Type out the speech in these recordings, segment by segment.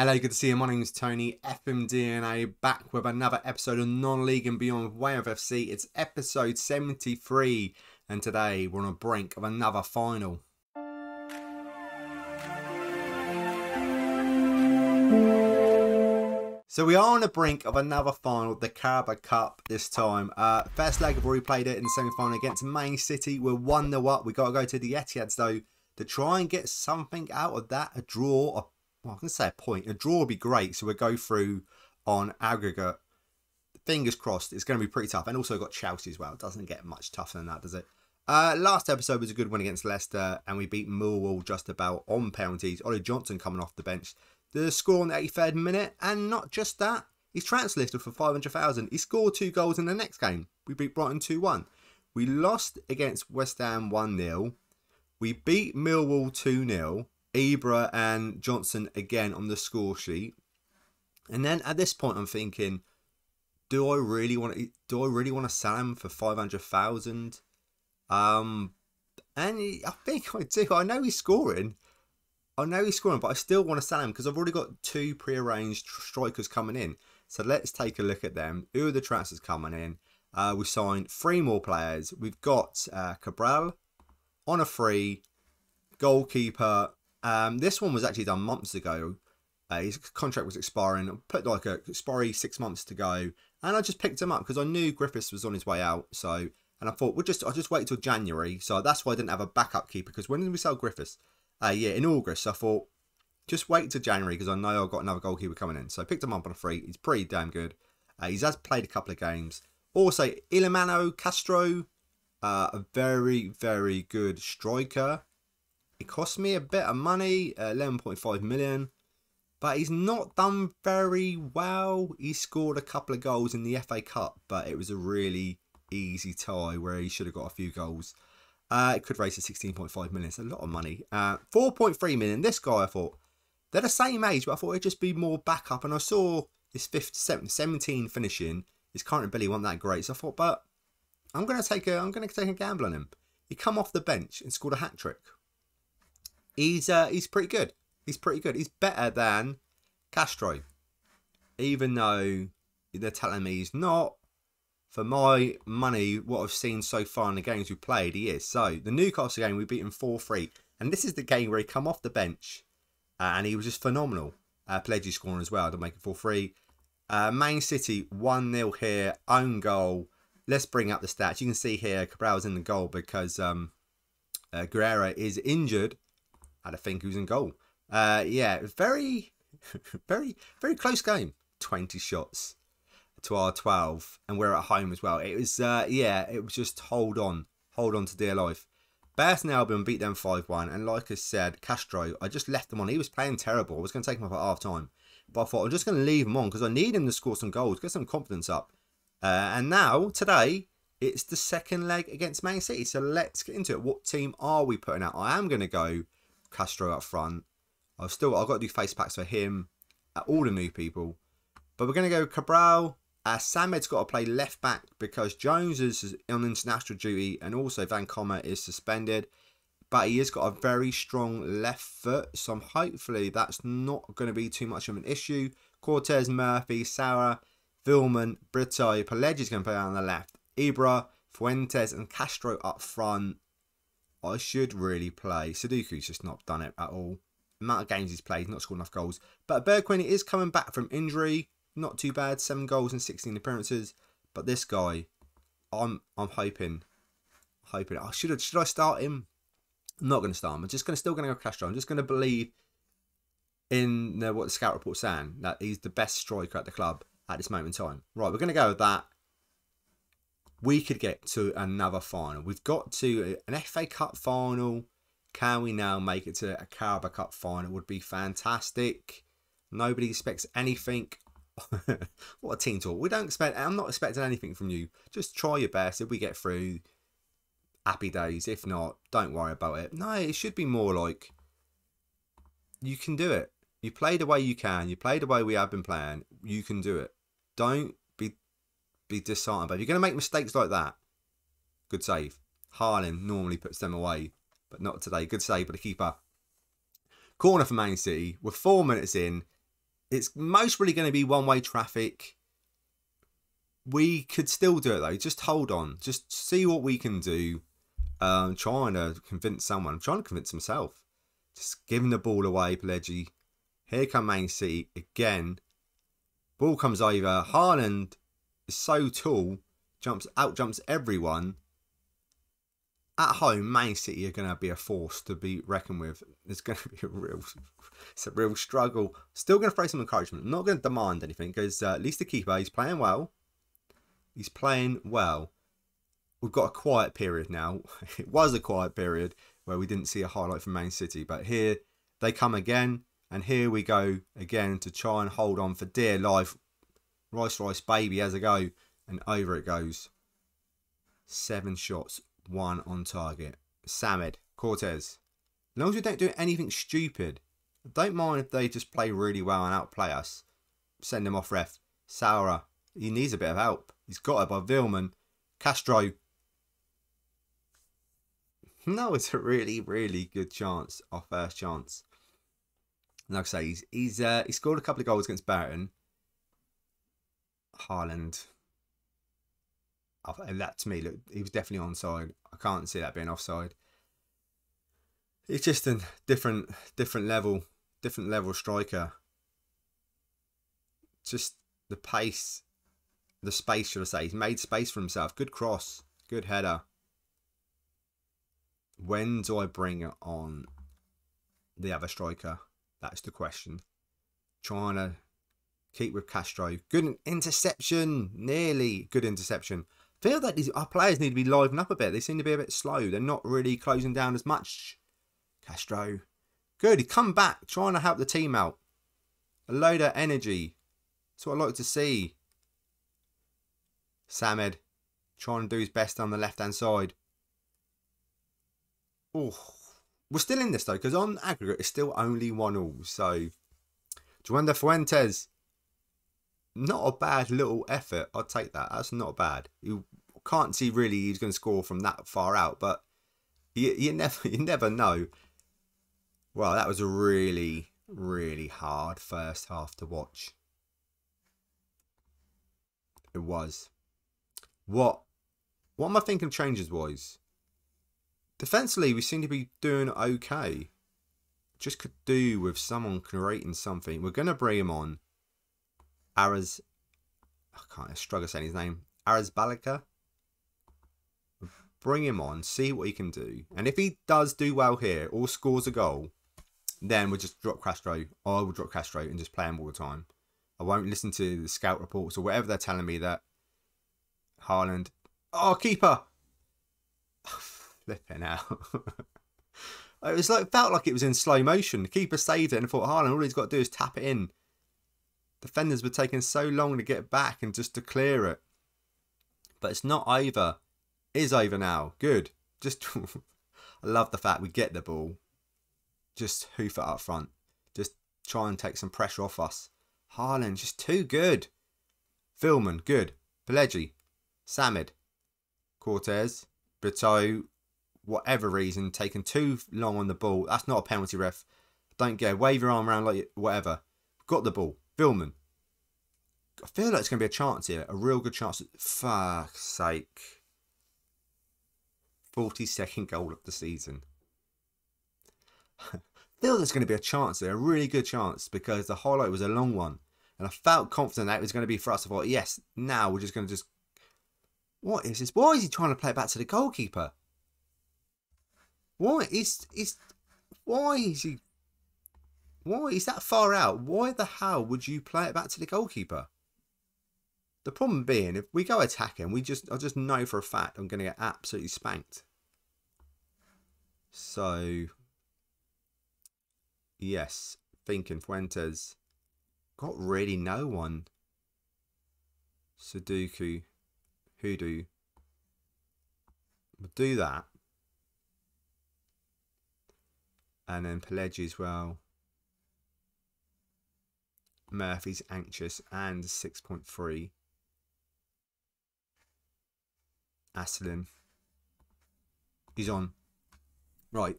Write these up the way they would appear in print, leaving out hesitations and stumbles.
Hello, good to see you. My name is Tony, FMDNA, back with another episode of Non-League and Beyond with Weymouth FC. It's episode 73, and today we're on the brink of another final. So we are on the brink of another final, the Carabao Cup this time. First leg, I've already played it in the semi-final against Man City. We're 1-0 up. We've got to go to the Etihad, though, to try and get something out of that, a draw, well, I'm going to say a point. A draw would be great, so we'll go through on aggregate. Fingers crossed, it's going to be pretty tough. And also got Chelsea as well. It doesn't get much tougher than that, does it? Last episode was a good win against Leicester, and we beat Millwall just about on penalties. Ollie Johnson coming off the bench. The score on the 83rd minute, and not just that, he's transfer listed for 500,000. He scored 2 goals in the next game. We beat Brighton 2-1. We lost against West Ham 1-0. We beat Millwall 2-0. Ibra and Johnson again on the score sheet, and then at this point I'm thinking, do I really want to sell him for 500,000? And I think I do. I know he's scoring, but I still want to sell him because I've already got 2 pre-arranged strikers coming in. So let's take a look at them. Who are the transfers coming in? We signed 3 more players. We've got Cabral on a free, goalkeeper. This one was actually done months ago. His contract was expiring. I put like a expiry 6 months to go, and I just picked him up because I knew Griffiths was on his way out. So, and I thought I'll just wait till January. So that's why I didn't have a backup keeper, because when did we sell Griffiths? Yeah, in August. So I thought just wait till January because I know I've got another goalkeeper coming in. So I picked him up on a free. He's pretty damn good. He has played a couple of games. Also, Ilimano Castro, a very, very good striker. It cost me a bit of money, 11.5 million, but he's not done very well. He scored a couple of goals in the FA Cup, but it was a really easy tie where he should have got a few goals. It could raise to 16.5 million. It's a lot of money. 4.3 million. This guy, I thought, they're the same age, but I thought it'd just be more backup. And I saw his 17 finishing. His current ability wasn't that great, so I thought, but I'm going to take a gamble on him. He come off the bench and scored a hat trick. He's pretty good. He's pretty good. He's better than Castro, even though they're telling me he's not. For my money, what I've seen so far in the games we've played, he is. So the Newcastle game, we beat him 4-3, and this is the game where he come off the bench, and he was just phenomenal. Pledgy scoring as well to make it 4-3. Man City 1-0 here, own goal. Let's bring up the stats. You can see here Cabral's in the goal because Guerrero is injured. I think he was in goal. Yeah, very, very, very close game. 20 shots to our 12, and we're at home as well. It was, yeah, it was just hold on to dear life. Burton Albion beat them 5-1, and like I said, Castro, I just left him on. He was playing terrible. I was going to take him off at half time, but I thought I'm just going to leave him on because I need him to score some goals, get some confidence up. And now today, it's the second leg against Man City. So let's get into it. What team are we putting out? I am going to go Castro up front. I've got to do face packs for him, all the new people. But we're going to go Cabral. Samed's got to play left back because Jones is on international duty, and also Van Commer is suspended. But he has got a very strong left foot, so hopefully that's not going to be too much of an issue. Cortez, Murphy, Sarah, Vilman, Brito, Palegi's going to play on the left. Ibra, Fuentes, and Castro up front. I should really play. Sudoku's just not done it at all. The amount of games he's played, not scored enough goals. But Bergwijn is coming back from injury. Not too bad. 7 goals in 16 appearances. But this guy, I'm hoping. Oh, should I start him? I'm not going to start him. I'm still going to go Castro. I'm just going to believe in what the scout report's saying, that he's the best striker at the club at this moment in time. Right, we're going to go with that. We could get to another final. We've got to an FA Cup final. Can we now make it to a Carabao Cup final? Would be fantastic. Nobody expects anything. What a team talk. I'm not expecting anything from you. Just try your best. If we get through, happy days. If not, don't worry about it. No, it should be more like you can do it. You play the way you can. You play the way we have been playing. You can do it. Don't be disheartened. But if you're going to make mistakes like that, good save. Haaland normally puts them away, but not today. Good save by the keeper. Corner for Man City. We're 4 minutes in. It's most really going to be one-way traffic. We could still do it though. Just hold on. Just see what we can do. Trying to convince someone. I'm trying to convince myself. Just giving the ball away, Pelleggi. Here come Man City again. Ball comes over. Haaland is so tall. Out jumps everyone. At home, Man City are going to be a force to be reckoned with. It's going to be it's a real struggle. Still going to throw some encouragement. I'm not going to demand anything because at least the keeper, he's playing well. He's playing well. We've got a quiet period now. It was a quiet period where we didn't see a highlight from Man City. But here they come again. And here we go again to try and hold on for dear life. Rice baby has a go. And over it goes. 7 shots. 1 on target. Samed. Cortez. As long as we don't do anything stupid. I don't mind if they just play really well and outplay us. Send them off ref. Saura. He needs a bit of help. He's got it by Vilman. Castro. No, it's a really, really good chance. Our first chance. Like I say, he scored a couple of goals against Barton. Haaland. That to me, look, he was definitely onside. I can't see that being offside. It's just a different level striker. Just the pace, the space, should I say? He's made space for himself. Good cross, good header. When do I bring it on the other striker? That's the question. Trying to keep with Castro. Good interception, nearly good interception. I feel that our players need to be livened up a bit. They seem to be a bit slow. They're not really closing down as much. Castro. Good. He come back, trying to help the team out. A load of energy. That's what I like to see. Samed. Trying to do his best on the left-hand side. Oh, we're still in this though, because on aggregate, it's still only 1-1. So, Juanda Fuentes. Not a bad little effort. I'd take that. That's not bad. You can't see really he's going to score from that far out, but you never know. Well, that was a really, really hard first half to watch. It was. What am I thinking changes wise? Defensively, we seem to be doing okay. Just could do with someone creating something. We're going to bring him on. I struggle saying his name. Balika. Bring him on, see what he can do. And if he does do well here or scores a goal, then we'll just drop Castro. Or I will drop Castro and just play him all the time. I won't listen to the scout reports or whatever they're telling me that Haaland. Oh, keeper! Flipping out. It was felt like it was in slow motion. The keeper saved it and thought Haaland, all he's got to do is tap it in. Defenders were taking so long to get back and just to clear it. But it's not over. It is over now. Good. Just I love the fact we get the ball. Just hoof it up front. Just try and take some pressure off us. Haaland, just too good. Vilman, good. Pelleggi. Samed. Cortez. Brito. Whatever reason, taking too long on the ball. That's not a penalty, ref. Don't get wave your arm around like whatever. Got the ball. Vilman. I feel like it's going to be a chance here. A real good chance. Fuck's sake. 42nd goal of the season. I feel there's going to be a chance there. A really good chance. Because the highlight was a long one. And I felt confident that it was going to be for us. I thought, yes, now we're just going to just... What is this? Why is he trying to play it back to the goalkeeper? Why is he... Why is that far out? Why the hell would you play it back to the goalkeeper? The problem being, if we go attacking, I just know for a fact I'm going to get absolutely spanked. So, yes, thinking Fuentes. Got really no one. Sudoku. Hoodoo. We'll do that. And then Pelleggi as well. Murphy's anxious and 6.3. Aslin. He's on. Right.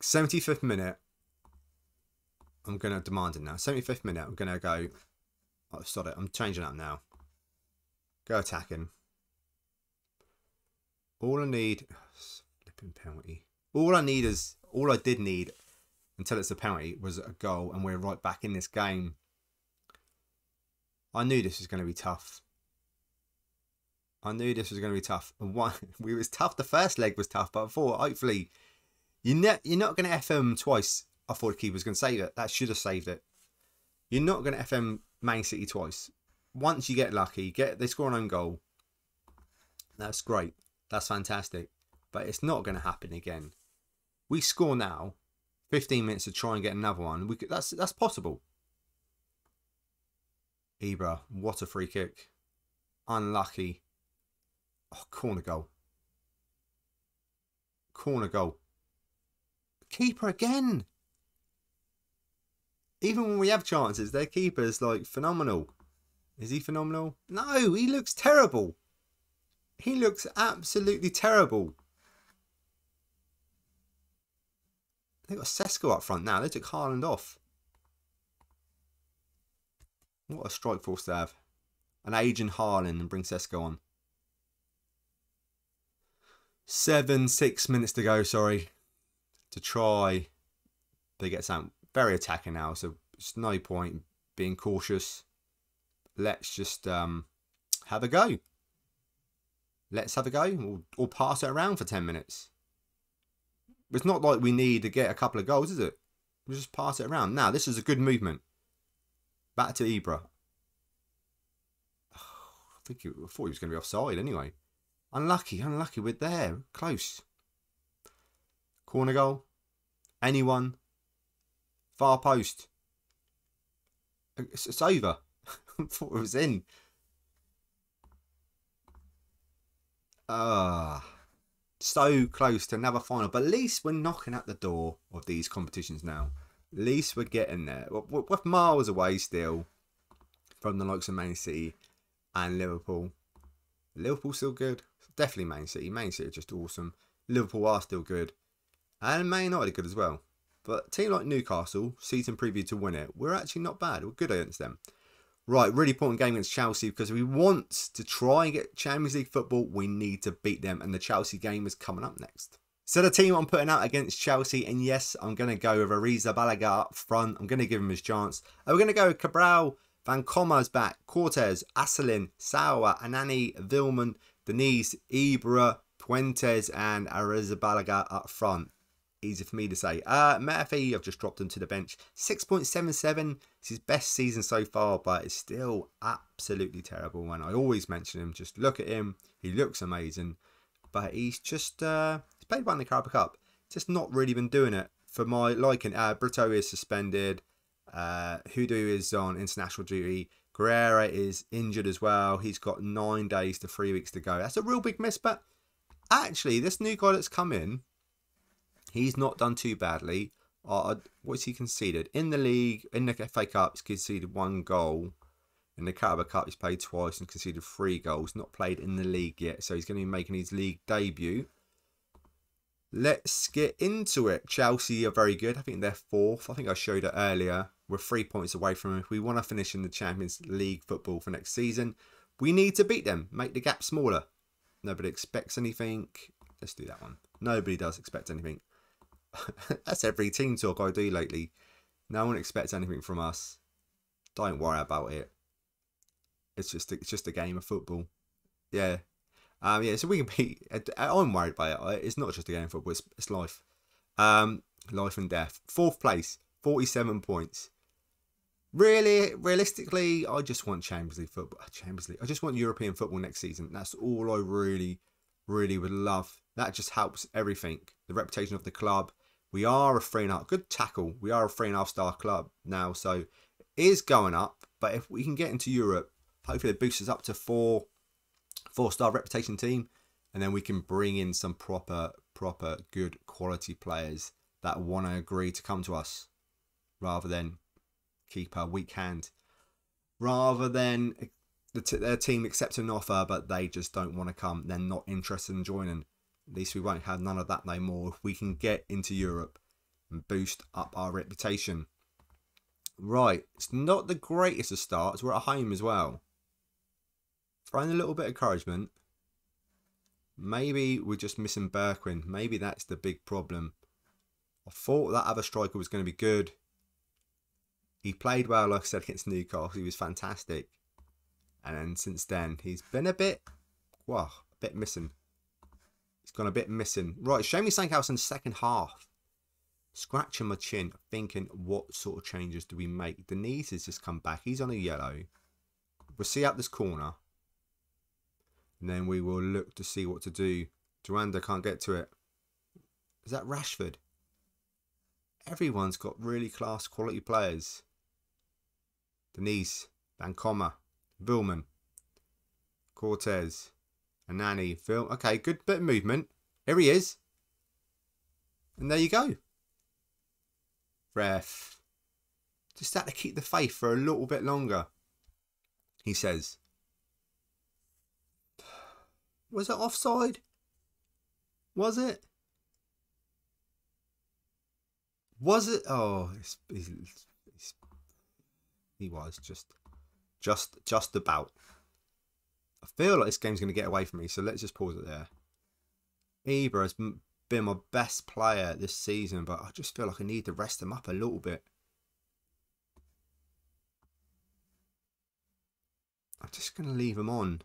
75th minute. I'm going to demand it now. 75th minute, I'm going to go... Oh, sod it. I'm changing up now. Go attacking. All I need... Flipping penalty. All I did need until it's a penalty was a goal, and we're right back in this game. I knew this was going to be tough. And it was tough. The first leg was tough, but I thought, hopefully, you're not going to FM twice. I thought the keeper was going to save it. That should have saved it. You're not going to FM Man City twice. Once you get lucky, they score an own goal. That's great. That's fantastic. But it's not going to happen again. We score now. 15 minutes to try and get another one. That's possible. Ibra, what a free kick. Unlucky. Oh, corner goal. Corner goal. Keeper again. Even when we have chances, their keeper's like phenomenal. Is he phenomenal? No, he looks terrible. He looks absolutely terrible. They've got Sesko up front now. They took Haaland off. What a strike force to have. An aging Haaland and bring Sesko on. 6 minutes to go, sorry. To try. They get something very attacking now, so there's no point being cautious. Let's just have a go. Let's have a go. Or pass it around for 10 minutes. It's not like we need to get a couple of goals, is it? We'll just pass it around. Now, this is a good movement. Back to Ibra. I thought he was going to be offside anyway. Unlucky. We're there. Close. Corner goal. Anyone. Far post. It's over. I thought it was in. So close to another final. But at least we're knocking at the door of these competitions now. At least we're getting there. We're miles away still from the likes of Man City and Liverpool. Liverpool's still good. Definitely Man City. Man City are just awesome. Liverpool are still good. And Man United are good as well. But a team like Newcastle, season preview to win it, we're actually not bad. We're good against them. Right, really important game against Chelsea because we want to try and get Champions League football. We need to beat them, and the Chelsea game is coming up next. So the team I'm putting out against Chelsea, and yes, I'm going to go with Arrizabalaga up front. I'm going to give him his chance. We're going to go with Cabral, Van Commer's back, Cortez, Asalin, Sauer, Anani, Vilman, Denise, Ibra, Puentes, and Arrizabalaga up front. Easy for me to say. Murphy, I've just dropped him to the bench. 6.77. It's his best season so far, but it's still absolutely terrible. And I always mention him. Just look at him. He looks amazing. But he's just... he's played well in the Carabao Cup. Just not really been doing it for my liking. Brito is suspended. Hudu is on international duty. Guerrera is injured as well. He's got 9 days to 3 weeks to go. That's a real big miss. But actually, this new guy that's come in, he's not done too badly. What's he conceded? In the league, in the FA Cup, he's conceded 1 goal. In the Carabao Cup, he's played twice and conceded 3 goals. Not played in the league yet, so he's going to be making his league debut. Let's get into it. Chelsea are very good. I think they're 4th. I think I showed it earlier. We're 3 points away from them. If we want to finish in the Champions League football for next season, we need to beat them. Make the gap smaller. Nobody expects anything. Let's do that one. Nobody does expect anything. That's every team talk I do lately. No one expects anything from us. Don't worry about it. It's just a game of football. Yeah. Yeah, so we can be... I'm worried by it. It's not just a game of football. It's life. Life and death. 4th place. 47 points. Realistically, I just want Champions League football. Champions League. I just want European football next season. That's all I really would love. That just helps everything. The reputation of the club. We are a 3.5. Good tackle. We are a 3.5 star club now. So it is going up. But if we can get into Europe, hopefully it boosts us up to 4-star reputation team. And then we can bring in some proper good quality players that want to agree to come to us. Rather than keep a weak hand. Rather than their team accept an offer, but they just don't want to come. They're not interested in joining. At least we won't have none of that no more. If we can get into Europe and boost up our reputation. Right, it's not the greatest of starts. We're at home as well. Throwing a little bit of encouragement. Maybe we're just missing Bergwijn. Maybe that's the big problem. I thought that other striker was going to be good. He played well, like I said, against Newcastle. He was fantastic. And then since then, he's been a bit missing. He's gone a bit missing. Right, show me something else in the second half. Scratching my chin, thinking, what sort of changes do we make? Denise has just come back. He's on a yellow. We'll see out this corner. And then we will look to see what to do. Duranda can't get to it. Is that Rashford? Everyone's got really class quality players. Denise, Bancoma, Vilman, Cortez, Anani, Phil. Okay, good bit of movement. Here he is. And there you go. Ref. Just had to keep the faith for a little bit longer. He says. Was it offside? Was it? Was it? Oh, he was just about. I feel like this game's going to get away from me, so let's just pause it there. Ibra has been my best player this season, but I just feel like I need to rest him up a little bit. I'm just going to leave him on.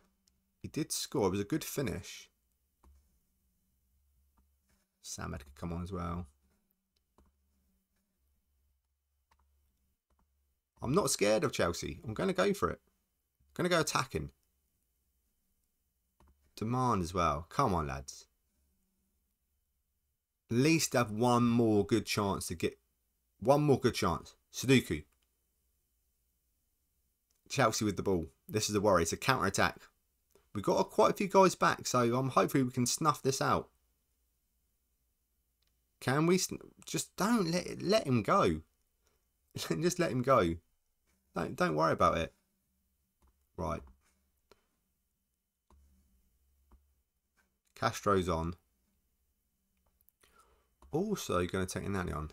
He did score. It was a good finish. Samad could come on as well. I'm not scared of Chelsea. I'm going to go for it. I'm going to go attacking. Demand as well. Come on, lads. At least have one more good chance to get... One more good chance. Sudoku. Chelsea with the ball. This is a worry. It's a counter-attack. We've got quite a few guys back, so hopefully we can snuff this out. Can we? Just don't let him go. Just let him go. Don't worry about it. Right. Castro's on. Also going to take Nani on.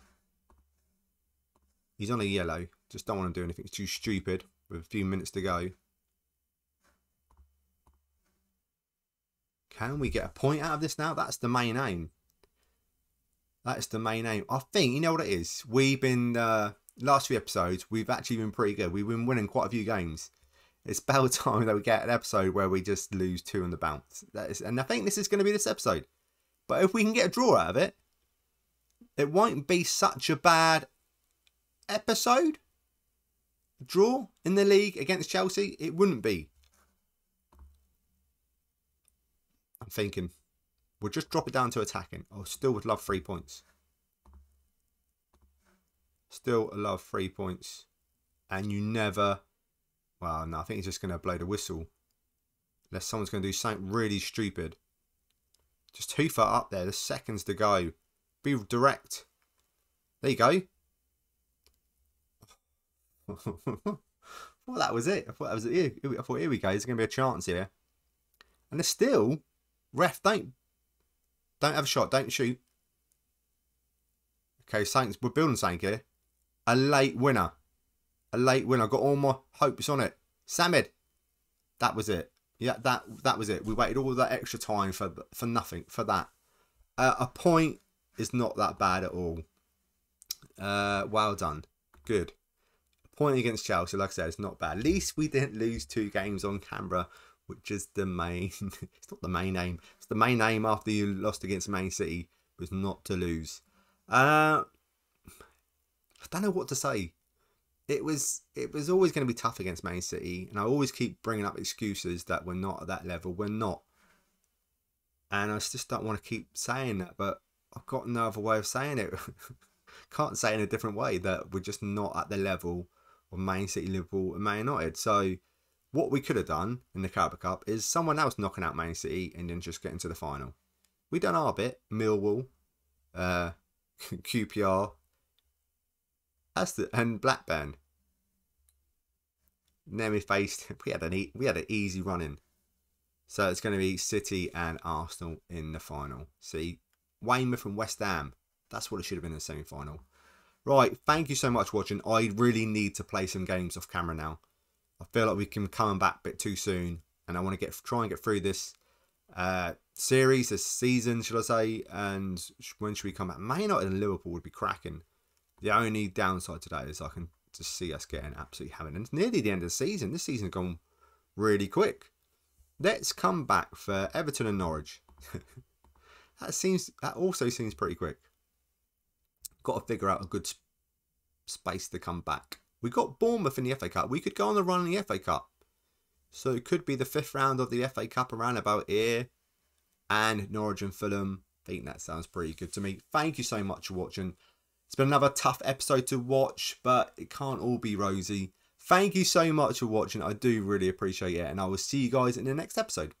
He's on a yellow. Just don't want to do anything too stupid with a few minutes to go. Can we get a point out of this now? That's the main aim. That's the main aim. I think, you know what it is? We've been, last few episodes, we've actually been pretty good. We've been winning quite a few games. It's about time that we get an episode where we just lose 2 on the bounce. And I think this is going to be this episode. But if we can get a draw out of it, it won't be such a bad episode. Draw in the league against Chelsea, it wouldn't be. I'm thinking we'll just drop it down to attacking. I still would love 3 points. Still love 3 points. And you never... Well, no, I think he's just going to blow the whistle. Unless someone's going to do something really stupid. Just hoof it up there. There's seconds to go. Be direct. There you go. Well, that was it. I thought that was it. I thought, here we go. There's going to be a chance here. And there's still... Ref, don't have a shot. Don't shoot. Okay, we're building something here. A late winner. A late winner. Got all my hopes on it. Samid. That was it. Yeah, that was it. We waited all that extra time for nothing. For that. A point is not that bad at all. Well done. Good. A point against Chelsea, like I said, it's not bad. At least we didn't lose 2 games on camera, which is the main... It's not the main aim. It's the main aim after you lost against Man City was not to lose. I don't know what to say. It was always going to be tough against Man City, and I always keep bringing up excuses that we're not at that level. We're not. And I just don't want to keep saying that, but I've got no other way of saying it. Can't say it in a different way that we're just not at the level of Man City, Liverpool and Man United. So... What we could have done in the Carabao Cup is someone else knocking out Man City and then just getting to the final. We done our bit. Millwall, QPR, and Blackburn. And then we had an easy run in. So it's going to be City and Arsenal in the final. See, Weymouth and West Ham. That's what it should have been in the semi-final. Right, thank you so much for watching. I really need to play some games off camera now. I feel like we can come back a bit too soon, and I want to try and get through this series, this season, should I say? And when should we come back? Man United and Liverpool would be cracking. The only downside today is I can just see us getting absolutely hammered. And it's nearly the end of the season. This season's gone really quick. Let's come back for Everton and Norwich. That also seems pretty quick. Got to figure out a good space to come back. We got Bournemouth in the FA Cup. We could go on the run in the FA Cup. So it could be the 5th round of the FA Cup around about here. And Norwich and Fulham. I think that sounds pretty good to me. Thank you so much for watching. It's been another tough episode to watch, but it can't all be rosy. Thank you so much for watching. I do really appreciate it. And I will see you guys in the next episode.